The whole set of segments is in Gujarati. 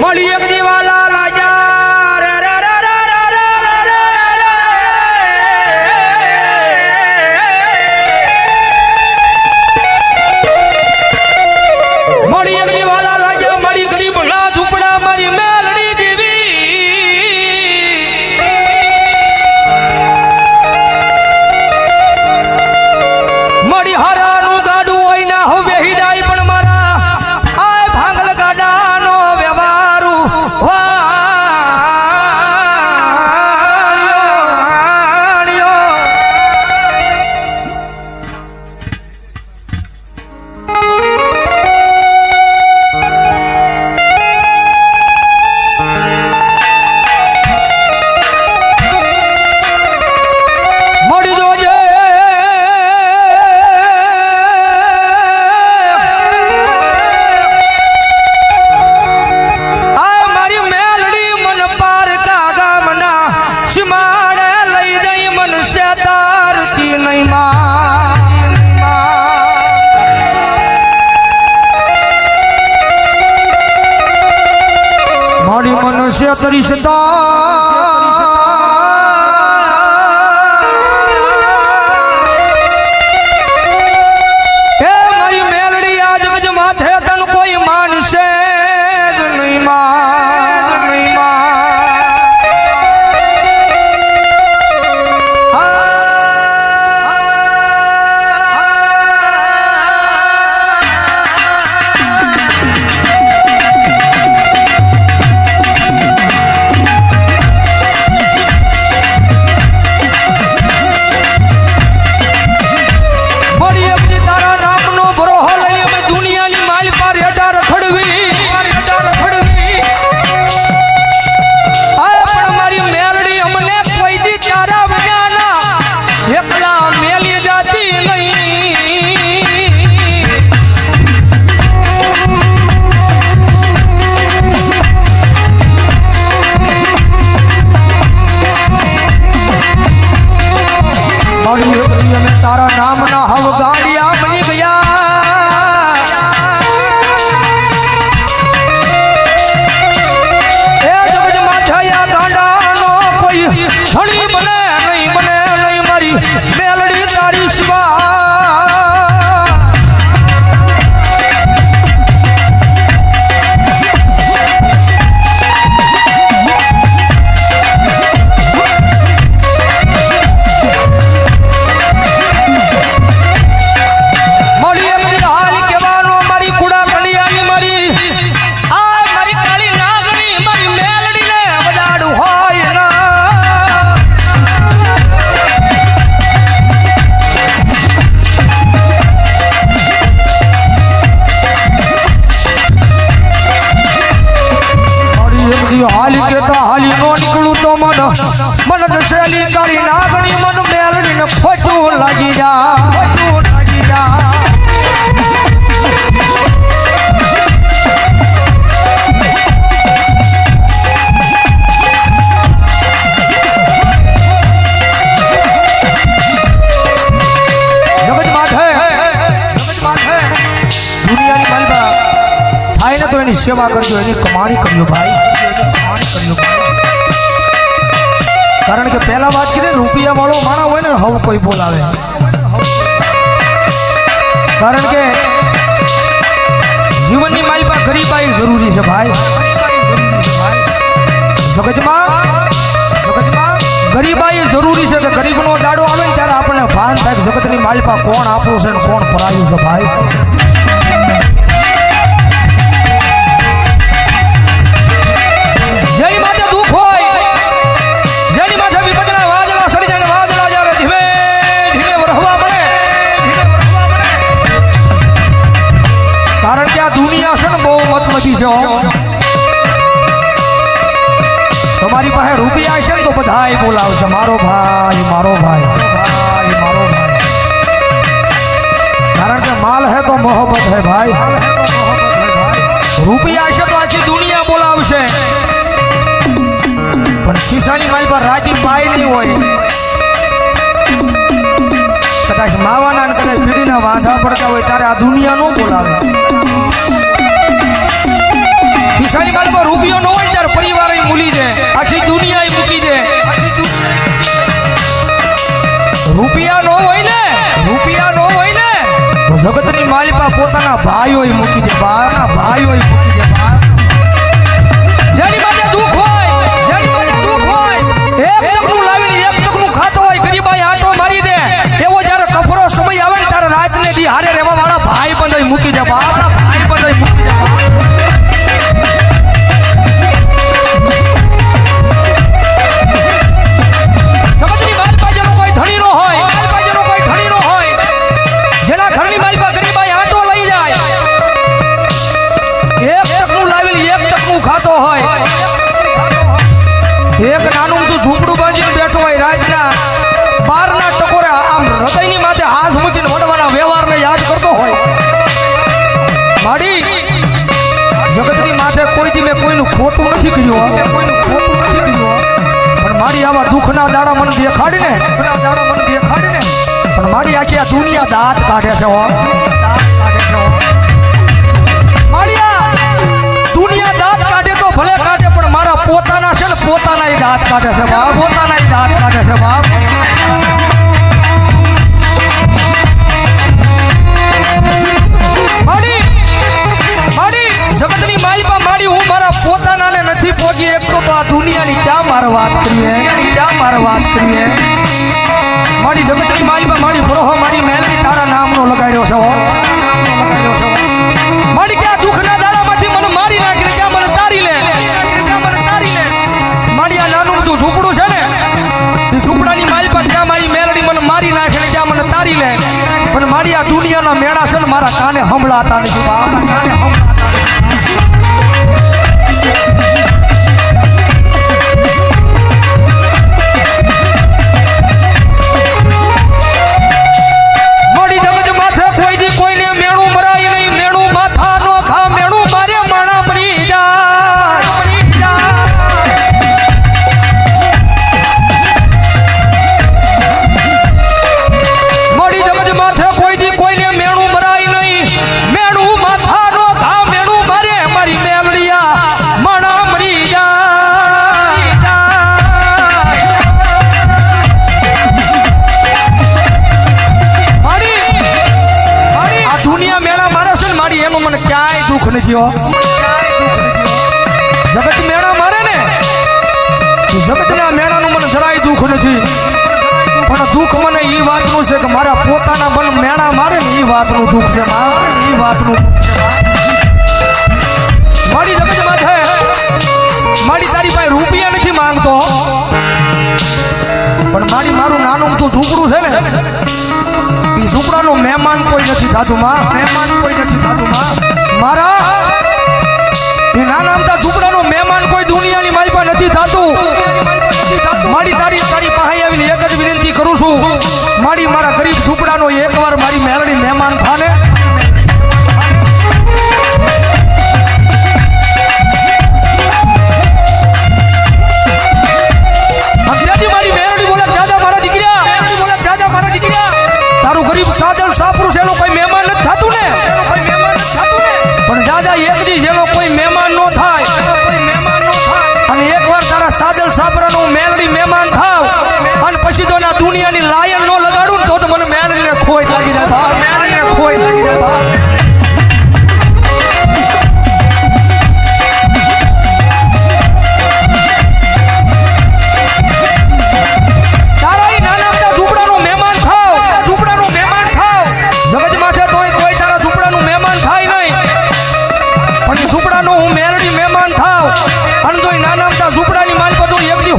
મળી એક દીવાલા લાજા રે રે રે રે રે રે મળી એક દીવાલા લાજા મળી ગરીબ ના ઝૂંપડા મારી મેલડી દેવી મળી હારાનું ગાડું હોય ના હવે હિદાય પણ મારા આય ભાંગલ ગાડાનો વ્યવહારું મનુષ્ય તરીસતા એ મારી મેલડી આજ ગજ માથે તન કોઈ માનશે જ નહીં તારા નામ ના હવ ગાડિયા બની ગયા એ જગત માથાયા ગાંડાનો કોઈ ધણી બને નહીં મારી મેલડી તારી શિવા હાલી કેતા હાલી નો નીકળું તો મન દશેલી કરી નાગણી મન મેલડીને ખોટું લાગી જા જગત માથે દુનિયાની માલબા થાય ને તો એની સેવા કરજો એની કમાણી કરજો ભાઈ કારણ કે પહેલા વાત કરી રૂપિયા વાળો માણા હોય ને હવે કોઈ બોલાવે કારણ કે જીવનની માલપા ગરીબાઈ જરૂરી છે ભાઈ જગતમાં ગરીબાઈ જરૂરી છે કે ગરીબનો દાડો આવે ને ત્યારે આપણને ભાન થાય જગતની માલપા કોણ આપણું છે ને કોણ પરાયું છે ભાઈ જેની માથે દુઃખ હોય જેની માથે વિપદના વાદળા સડી જાય વાદળા જ્યારે ધીમે ધીમે વરહવા પડે કારણ કે આ દુનિયા છે ને બહુ મતલબી છે તમારી પાસે રૂપિયા છે ને તો બધાય બોલાવશે મારો ભાઈ કારણ કે માલ હે તો મોહબ્બત હે ભાઈ રૂપિયા છે તો આખી દુનિયા બોલાવશે પણ ખિસ્સાની મારી પર રાતી પાય નહીં હોય કદાચ માવાના કદાચ પીડીના વાંધા પડતા હોય ત્યારે આ દુનિયા નો બોલાવે ખિસ્સાની મારી પર રૂપિયો પોતાના ભાઈઓય મૂકી દે બાપ, ભાઈઓય મૂકી દે બાપ. જેની માટે દુઃખ હોય, જેની માટે દુઃખ હોય, એક ટકનું લાવીને એક ટકનું ખાતો હોય, ગરીબાઈ આટો મારી દે, એવો જ્યારે કફરો સમય આવે ને ત્યારે રાતને દી હારે રહેવા વાળા ભાઈ બંધોય મૂકી દે બાપ, ભાઈ બંધોય મૂકી દે બાપ. સમજની મારી પાસેનો કોઈ ધણી નો હોય, મારી પાસેનો કોઈ ધણી નો હોય, જેના ઘરની મારી પાસે ગરીબાઈ આટો લઈ જાય, એક ટકનું લાવીને એક ટકનું ખાતો હોય, એક નાનું તું ઝૂંપડું બાંધીને બેઠો હોય, રાતના 12ના ટકોરે આમ હૃદયની માથે હાથ મૂકીને વડવાના વ્યવહારને યાદ કરતો હોય. માડી જગતની માથે કોઈથી મેં કોઈનું ખોટું નથી કર્યું, કોઈનું ખોટું નથી કર્યું, પણ મારી આવા દુઃખના દાડા મને દેખાડીને, પણ મારી આખી આ દુનિયા દાંત કાઢે છે હો, મારી આ દુનિયા દાંત કાઢે તો ભલે કાઢે, પણ મારા પોતાના છે ને પોતાના દાંત કાઢે છે બાપ, પોતાના દાંત કાઢે છે બાપ. માડી જગતની માલિકા માડી હું મારા પોતાનાને નથી પહોંચી એક તો આ દુનિયાની ક્યાં મારે વાત કરીએ, ક્યાં મારે વાત કરીએ. મારી જગતની માલિકા મારી બ્રોહો મારી મેલડી તારા નામનો લગાડ્યો છે હો, મારી ક્યાં દુઃખના દાડામાંથી મને મારી નાખીને ક્યાં મને તારી લે, મારી આ નાનું તું ઝૂંપડું છે ને એ ઝૂંપડાની માલિકા ક્યાં મારી મેલડી મને મારી નાખીને ક્યાં મને તારી લે, પણ મારી આ દુનિયાના મેળા છે ને મારા કાને હંભળાતા નથી બાપ, કાને હંભળાતા. મોડી જગત માથે કોઈ દી કોઈને મેણું મરાય નહીં, મેણું માથા નો ખા, મેણું મારે માણા મરી જાય. મોડી જગત માથે કોઈ દી કોઈને મેણું મરાય નહીં, મેણું માથા નો ખા, મેણું મારે મારી મેલડિયા માણા મરી જાય. આ દુનિયા મેળા મારે છે ને મારી એનું મને ક્યાંય દુઃખ નથી હો. જગત મેળા મારે ને જગતના મેળાનું મને જરાય દુઃખ નથી, પણ દુઃખ મને એ વાતનું છે કે મારા પોતાના મન મેળા મારે ને એ વાતનું દુઃખ છે, એ વાતનું મારી જગત માથે મારી તારી પાસે રૂપિયા નથી માંગતો, પણ મારી મારું નાનું તું ઝૂંપડું છે ને એ ઝૂંપડાનું મહેમાન કોઈ નથી થતું માં, મહેમાન કોઈ નથી થતું માં. મારા એ નાના અમથા ઝૂંપડાનું મહેમાન કોઈ દુનિયાની મારી પાસે નથી થતું. મારી તારી પાસે આવીને એક જ વિનંતી કરું છું, મારી મારા ગરીબ ઝૂંપડાનો એકવાર મારી મેલડી મહેમાન થાને. મારી મેલડી બોલે દાદા મારા દીકરા, તારું ગરીબ સાજલ સાપરું છે એનો કોઈ મહેમાન નથી થતું ને, પણ દાદા એક દી જેનો કોઈ મહેમાન નો થાય અને એકવાર તારા સાજલ સાપરાનું મેલડી મહેમાન થાવ અને પછી તો ના દુનિયાની લાયન નો લગાડું તો મને મેલડીને ખોટ લાગી જાય ભાવ, મેલડીને ખોટ લાગી જાય ભાવ.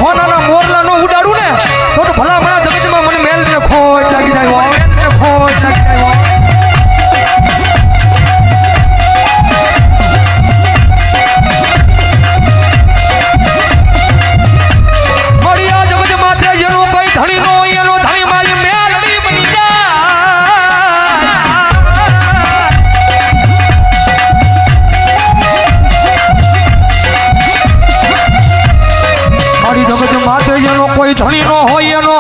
હોનાના મોરલા નો ઉડાડું ને તો ભલા ભલા જગતમાં મને મેલડીને ખોટ લાગી જાય, ખોટ લાગી જાય. મારી આ જગત માથે જેનો કોઈ ધણી નો હોય એનો ધણી મારી મેલડી બની જાય. મારી જગત માથે જેનો કોઈ ધણી નો હોય એનો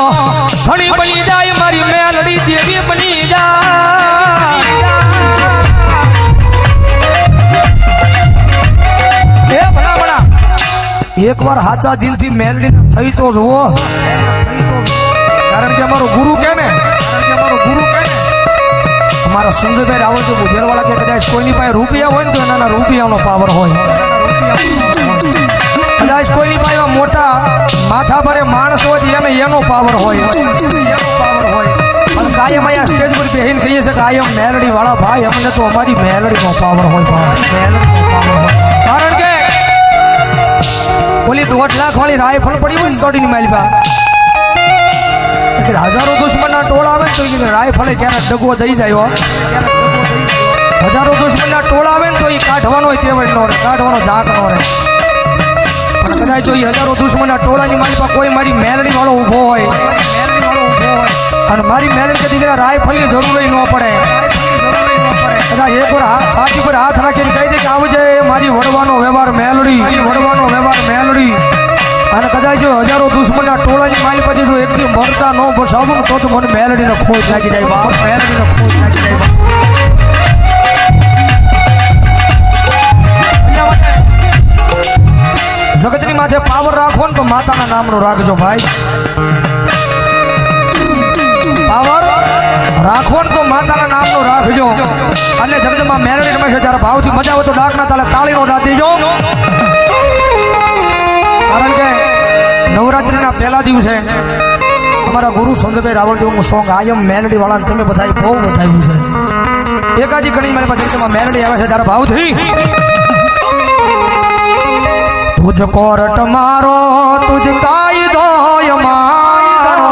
ધણી બની જાય, મારી મેલડી દેવી બની જાય. એ ભલા ભલા એકવાર સાચા દિલથી મેલડી થઈ તો જુઓ, કારણ કે અમારો ગુરુ કે ને મારા સંજયભાઈ રાવળ જો બુધેરવાળા કે કદાચ કોઈની પાસે રૂપિયા હોય ને તો એના રૂપિયાનો પાવર હોય. કદાચ કોઈની પાસે એવા મોટા માથા ભરે માણસ હોય એને એનો પાવર હોય. અને કાયમ અહીંયા સ્ટેજ પર બેહીને કહીએ છીએ કાયમ મેલડી વાળા ભાઈ અમને તો અમારી મેલડીનો પાવર હોય. કારણ કે ઓલી 1.5 લાખ વાળી રાયફળ પડી હોય ને તોડીની માલપા હજારો દુશ્મનના ટોળા આવે ને તો એ રાયફળે ક્યારેક ડગવો દઈ જાય. હજારો દુશ્મનના ટોળા આવે ને તો એ કાઢવાનો તેવડ નો રહે, કાઢવાનો ઝાક નો રહે. પણ કદાચ જો એ હજારો દુશ્મનના ટોળાની માલપા કોઈ મારી મેલડી વાળો ઊભો હોય અને મારી મેલડી કે દીકરા રાયફળની જરૂર ન પડે, કદાચ એક વાર છાતી પર હાથ રાખીને કહી દે કે આવજે મારી વડવાનો વ્યવહાર મેલડી, વડવાનો વ્યવહાર મેલડી. અને કદાચ જો હજારો દુશ્મનના ટોળાની માલ પછી જો એકદમ મરતા ન બસાવું તો મને મેલડીનો ખોજ લાગી જાય બાપ, મેલડીનો ખોજ લાગી જાય બાપ. જગતની માથે પાવર રાખવો ને તો માતાના નામનો રાખજો ભાઈ. પાવર રાખવો ને તો માતાના નામનો રાખજો. અને જગતમાં મેલડી રમે છે ત્યારે ભાવથી મજા આવે તો ડાકના તાલે તાળીનો દાદ દેજો. કારણ કે નવરાત્રિના પહેલા દિવસે અમારા ગુરુ સંજયભાઈ રાવળજીનું સોંગ આયમ મેલડી વાળા તમે બધા બહુ વધાવ્યું છે. એકાદી ઘણી મારી પાસે મેલડી આવે છે ત્યારે ભાવથી તુજ કોરટ મારો તુજ કાયદો મારો.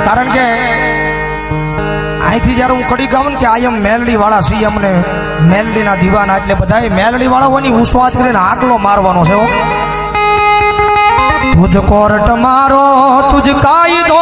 કારણ કે અહીંથી જયારે હું કડી ગાઉં કે આયમ મેલડી વાળા સી અમને મેલડીના દીવાના એટલે બધા મેલડી વાળાઓની ઉસ્વાદ કરીને આકલો મારવાનો છે. તુજ કોરટ મારો તુજ કાયદો